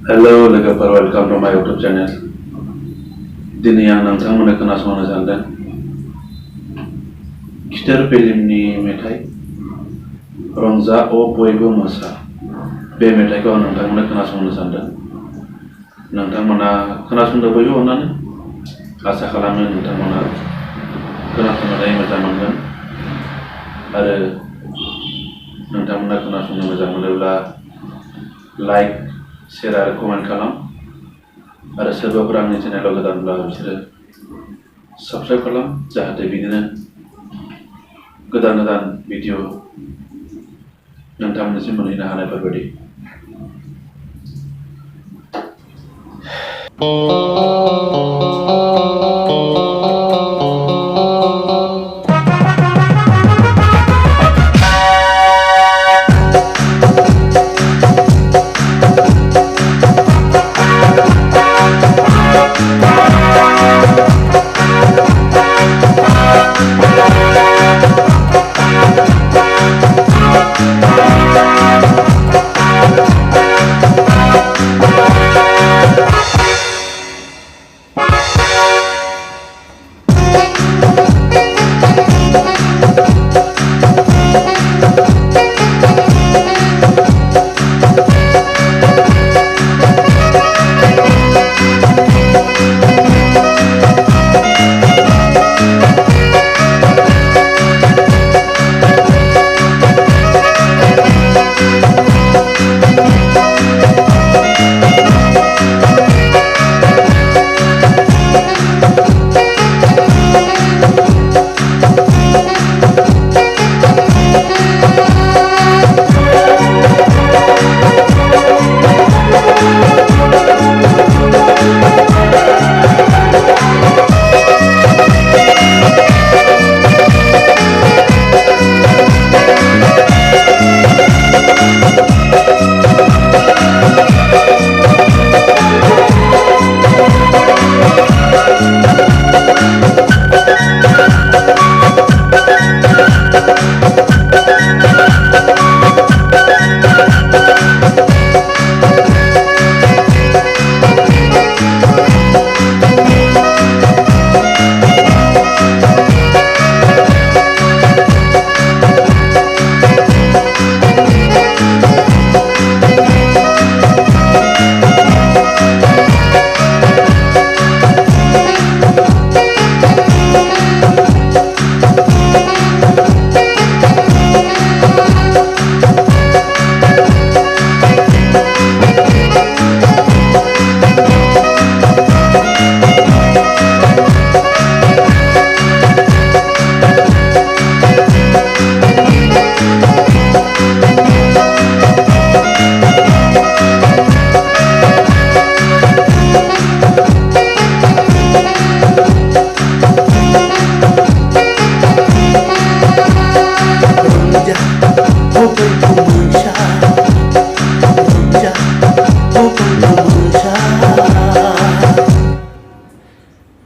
Hello, logoफोर welcome to my YouTube channel. दिनै आं नोंथांमोननो खोनासंनो सानदों खिथेर फिल्मनि मेथाइ रंजा अ बयबो मोसा बे मेथाइखौ आं नोंथांमोननो खोनासंनो सानदों नोंथांमोना खोनासंनो बयबो अननानै आसा खालामो नोंथांमोना खोनासंनानै मोजां मोनगोन आरो नोंथांमोना खोनासंनो मोजां मोनोब्ला लाइक शेयार आरो कमेन्ट खालाम आरो सोरबाफोर आंनि चेनेलाव गोदानब्ला बिसोरो साबस्क्राइब खालाम जाहाथे बिदिनो गोदान भिडिअ नोंथांमोननिसिम मोनहैनो हानायफोरबायदि